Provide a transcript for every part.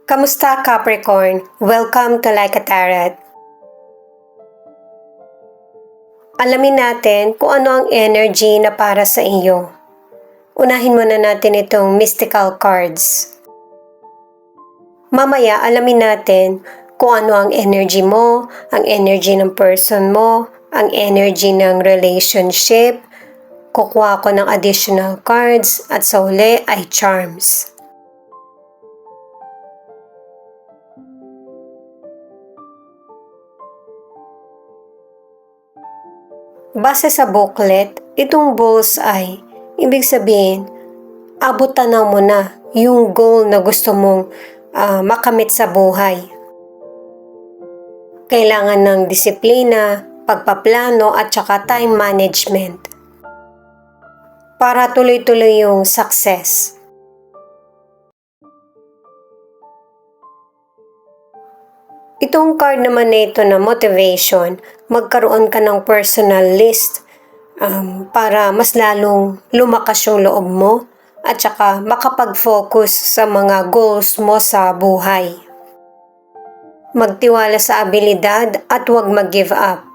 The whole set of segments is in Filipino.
Kamusta Capricorn? Welcome to Like a Tarot. Alamin natin kung ano ang energy na para sa iyo. Unahin muna natin itong mystical cards. Mamaya alamin natin kung ano ang energy mo, ang energy ng person mo, ang energy ng relationship. Kukuha ko ng additional cards at sa uli ay charms. Base sa booklet, itong bullseye, ibig sabihin, abutan na mo na yung goal na gusto mong makamit sa buhay. Kailangan ng disiplina, pagpaplano at saka time management para tuloy-tuloy yung success. Itong card naman na ito na motivation, magkaroon ka ng personal list para mas lalong lumakas yung loob mo at saka makapag-focus sa mga goals mo sa buhay. Magtiwala sa abilidad at huwag mag-give up.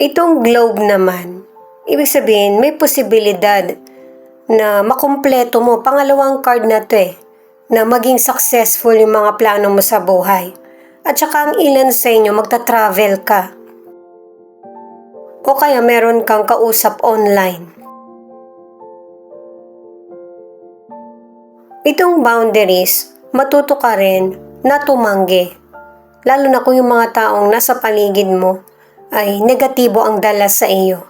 Itong globe naman, ibig sabihin may posibilidad na makumpleto mo, pangalawang card na to na maging successful yung mga plano mo sa buhay. At saka ang ilan sa inyo magta-travel ka. O kaya meron kang kausap online. Itong boundaries, matuto ka rin na tumanggi. Lalo na kung yung mga taong nasa paligid mo ay negatibo ang dala sa iyo.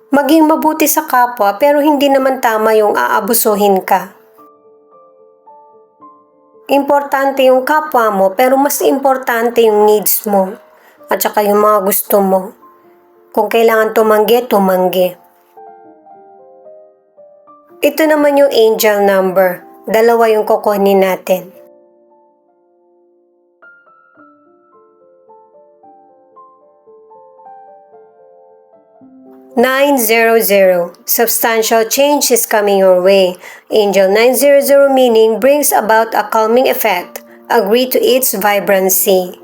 Maging mabuti sa kapwa pero hindi naman tama yung aabusuhin ka. Importante yung kapwa mo pero mas importante yung needs mo at saka yung mga gusto mo. Kung kailangan tumanggi, tumanggi. Ito naman yung angel number. 2 yung kukunin natin. 900. Substantial change is coming your way. Angel 900 meaning brings about a calming effect. Agree to its vibrancy.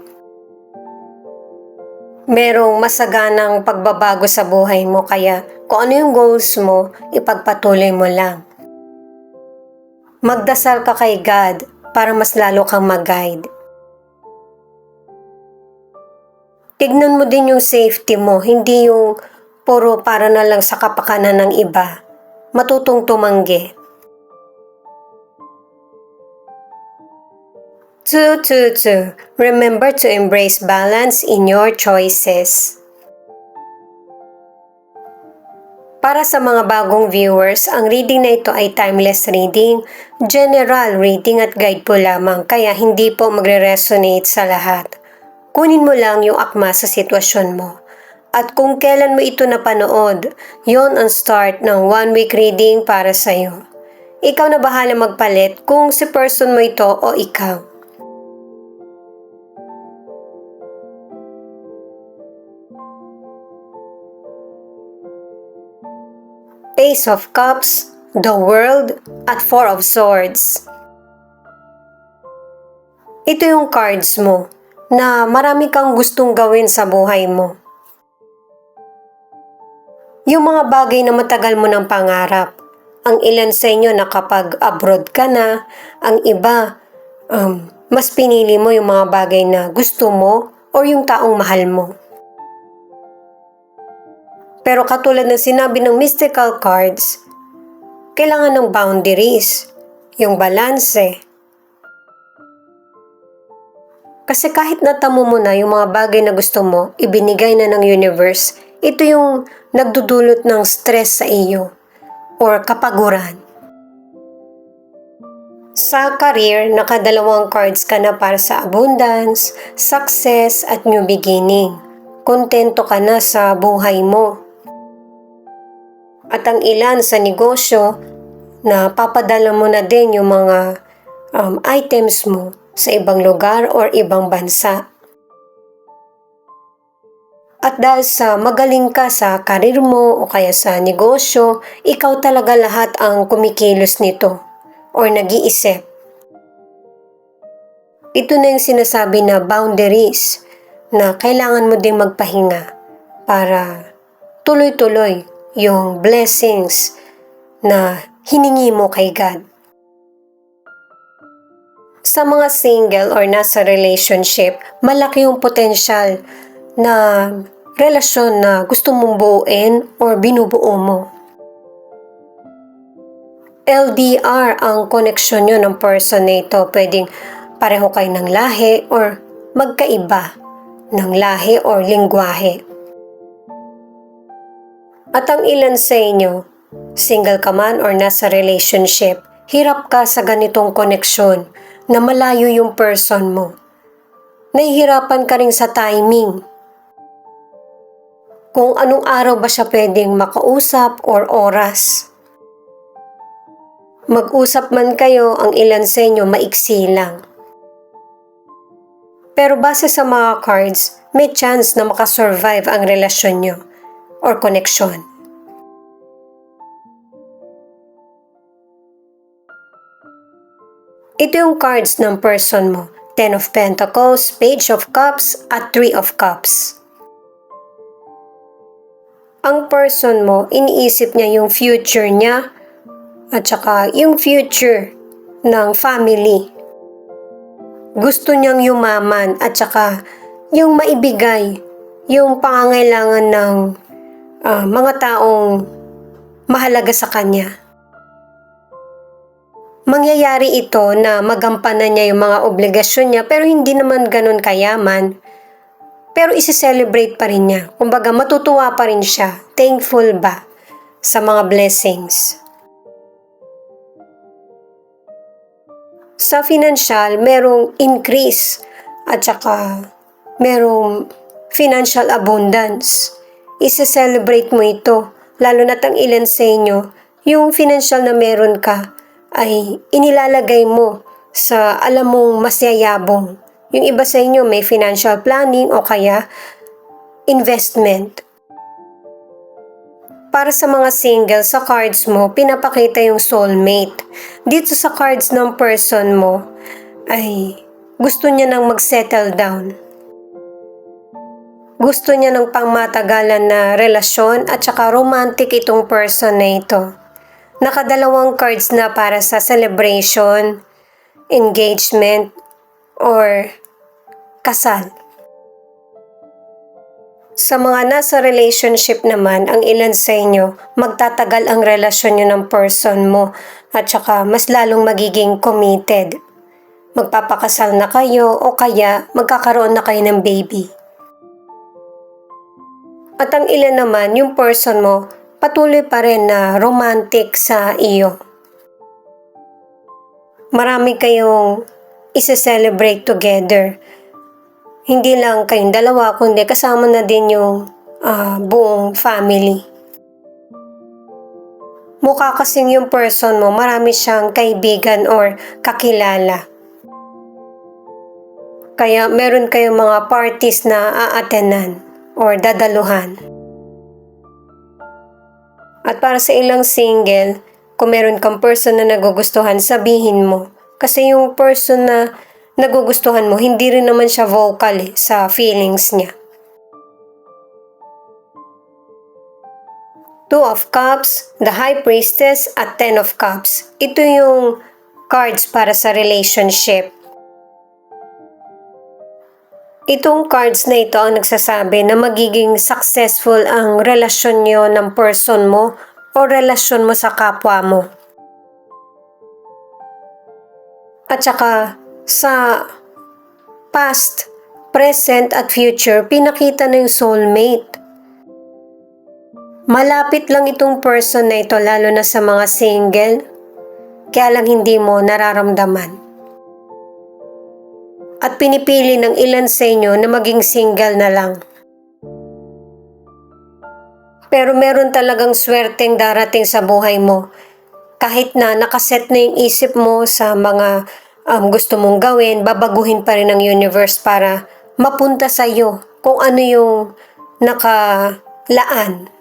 Merong masaganang pagbabago sa buhay mo kaya kung ano yung goals mo, ipagpatuloy mo lang. Magdasal ka kay God para mas lalo kang mag-guide. Tignan mo din yung safety mo, hindi yung puro para na lang sa kapakanan ng iba. Matutong tumanggi. 222. Remember to embrace balance in your choices. Para sa mga bagong viewers, ang reading na ito ay timeless reading, general reading at guide po lamang kaya hindi po magre-resonate sa lahat. Kunin mo lang yung akma sa sitwasyon mo. At kung kailan mo ito napanood, yon ang start ng 1-week reading para sa'yo. Ikaw na bahala magpalit kung si person mo ito o ikaw. Ace of Cups, the World, at 4 of Swords. Ito yung cards mo na marami kang gustong gawin sa buhay mo. Yung mga bagay na matagal mo ng pangarap. Ang ilan sa inyo nakapag-abroad ka na, ang iba, mas pinili mo yung mga bagay na gusto mo o yung taong mahal mo. Pero katulad ng sinabi ng mystical cards, kailangan ng boundaries, yung balanse. Kasi kahit natamo mo na yung mga bagay na gusto mo, ibinigay na ng universe, ito yung nagdudulot ng stress sa iyo or kapaguran. Sa career, nakadalawang cards ka na para sa abundance, success at new beginning. Kontento ka na sa buhay mo. At ang ilan sa negosyo, na papadala mo na din yung mga items mo sa ibang lugar or ibang bansa. At dahil sa magaling ka sa karir mo o kaya sa negosyo, ikaw talaga lahat ang kumikilos nito or nag-iisip. Ito na yung sinasabi na boundaries na kailangan mo ding magpahinga para tuloy-tuloy yung blessings na hiningi mo kay God. Sa mga single or nasa relationship, malaki yung potensyal na relasyon na gusto mong buuin or binubuo mo. LDR ang koneksyon nyo ng person na ito. Pwedeng pareho kayo ng lahi or magkaiba ng lahi or lingwahe. At ang ilan sa inyo, single ka man or nasa relationship, hirap ka sa ganitong koneksyon na malayo yung person mo. Nahihirapan ka rin sa timing. Kung anong araw ba siya pwedeng makausap or oras. Mag-usap man kayo, ang ilan sa inyo maiksi lang. Pero base sa mga cards, may chance na makasurvive ang relasyon nyo or connection. Ito yung cards ng person mo. 10 of Pentacles, Page of Cups, at 3 of Cups. Ang person mo, iniisip niya yung future niya at saka yung future ng family. Gusto niyang yumaman at saka yung maibigay yung pangangailangan ng mga taong mahalaga sa kanya. Mangyayari ito na magampanan niya yung mga obligasyon niya pero hindi naman ganun kayaman. Pero isi-celebrate pa rin niya. Kumbaga matutuwa pa rin siya. Thankful ba sa mga blessings. Sa financial, merong increase at saka merong financial abundance. Isi-celebrate mo ito. Lalo na't ang ilan sa inyo, yung financial na meron ka ay inilalagay mo sa alam mong masyayabong. Yung iba sa inyo may financial planning o kaya investment. Para sa mga single, sa cards mo, pinapakita yung soulmate. Dito sa cards ng person mo, ay gusto niya nang mag-settle down. Gusto niya ng pangmatagalan na relasyon at saka romantic itong person na ito. Nakadalawang cards na para sa celebration, engagement, or kasal. Sa mga nasa relationship naman, ang ilan sa inyo, magtatagal ang relasyon nyo ng person mo at saka mas lalong magiging committed. Magpapakasal na kayo o kaya magkakaroon na kayo ng baby. At ang ilan naman, yung person mo, patuloy pa rin na romantic sa iyo. Marami kayong isi-celebrate together. Hindi lang kayong dalawa, kundi kasama na din yung buong family. Mukha kasing yung person mo, marami siyang kaibigan or kakilala. Kaya meron kayong mga parties na aatenan or dadaluhan. At para sa ilang single, kung meron kang person na nagugustuhan, sabihin mo. Kasi yung person na nagugustuhan mo, hindi rin naman siya vocal sa feelings niya. 2 of Cups, the High Priestess at 10 of Cups. Ito yung cards para sa relationship. Itong cards na ito ang nagsasabi na magiging successful ang relasyon nyo ng person mo o relasyon mo sa kapwa mo. At saka sa past, present at future, pinakita na yung soulmate. Malapit lang itong person na ito lalo na sa mga single, kaya lang hindi mo nararamdaman. At pinipili ng ilan sa inyo na maging single na lang. Pero meron talagang swerteng darating sa buhay mo. Kahit na nakaset na yung isip mo sa mga gusto mong gawin, babaguhin pa rin ng universe para mapunta sa iyo kung ano yung nakalaan.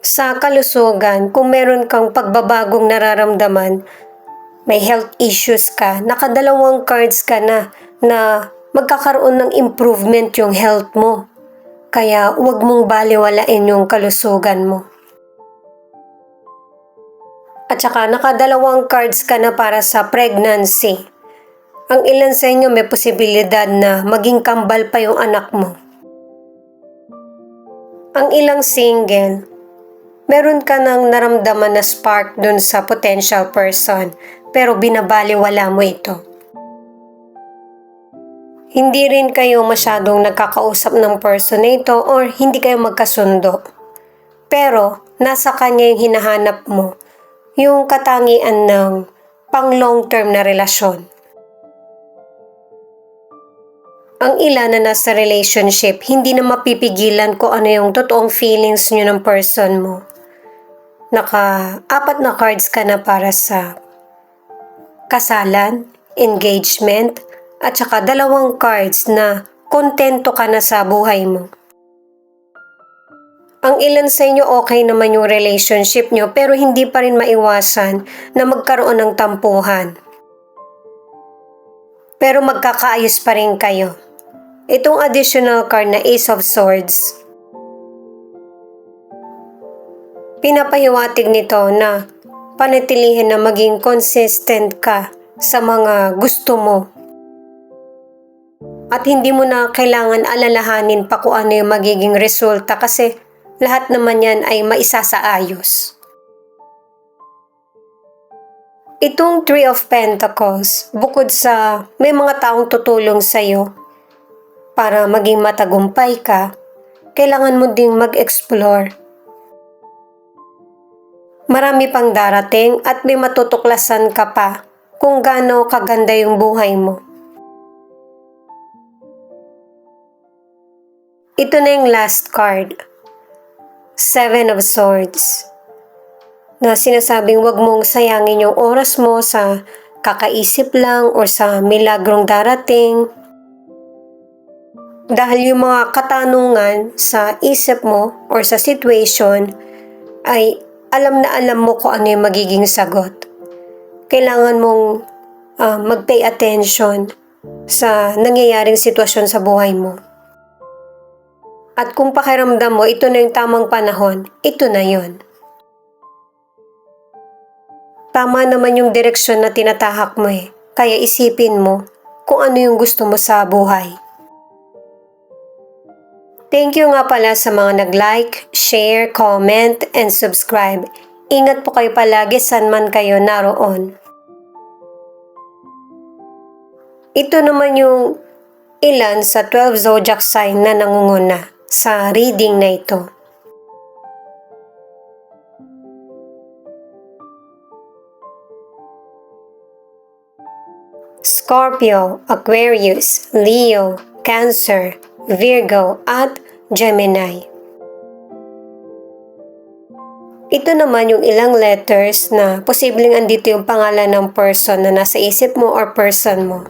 Sa kalusugan, kung meron kang pagbabagong nararamdaman, may health issues ka, nakadalawang cards ka na magkakaroon ng improvement yung health mo. Kaya huwag mong baliwalain yung kalusugan mo. At saka nakadalawang cards ka na para sa pregnancy. Ang ilan sa inyo may posibilidad na maging kambal pa yung anak mo. Ang ilang single, meron ka nang naramdaman na spark dun sa potential person, pero binabaliwala mo ito. Hindi rin kayo masyadong nagkakausap ng person na ito or hindi kayo magkasundo. Pero nasa kanya yung hinahanap mo, yung katangian ng pang long-term na relasyon. Ang ilan na nasa relationship, hindi na mapipigilan kung ano yung totoong feelings nyo ng person mo. Naka-4 na cards ka na para sa kasalan, engagement, at saka 2 cards na kontento ka na sa buhay mo. Ang ilan sa inyo okay naman yung relationship nyo pero hindi pa rin maiwasan na magkaroon ng tampuhan. Pero magkakaayos pa rin kayo. Itong additional card na Ace of Swords, pinapahiwatig nito na panatilihin na maging consistent ka sa mga gusto mo. At hindi mo na kailangan alalahanin pa kung ano yung magiging resulta kasi lahat naman yan ay maisasaayos. Itong Three of Pentacles, bukod sa may mga taong tutulong sa'yo para maging matagumpay ka, kailangan mo ding mag-explore. Marami pang darating at may matutuklasan ka pa kung gaano kaganda yung buhay mo. Ito na yung last card. 7 of Swords, na sinasabing wag mong sayangin yung oras mo sa kakaisip lang o sa milagrong darating. Dahil yung mga katanungan sa isip mo or sa situation ay alam na alam mo kung ano yung magiging sagot. Kailangan mong mag-pay attention sa nangyayaring sitwasyon sa buhay mo. At kung pakiramdam mo, ito na yung tamang panahon, ito na yun. Tama naman yung direksyon na tinatahak mo eh. Kaya isipin mo kung ano yung gusto mo sa buhay. Thank you nga pala sa mga nag-like, share, comment, and subscribe. Ingat po kayo palagi saan man kayo naroon. Ito naman yung ilan sa 12 zodiac sign na nangunguna sa reading na ito. Scorpio, Aquarius, Leo, Cancer, Virgo, at Gemini. Ito naman yung ilang letters na posibleng andito yung pangalan ng person na nasa isip mo or person mo.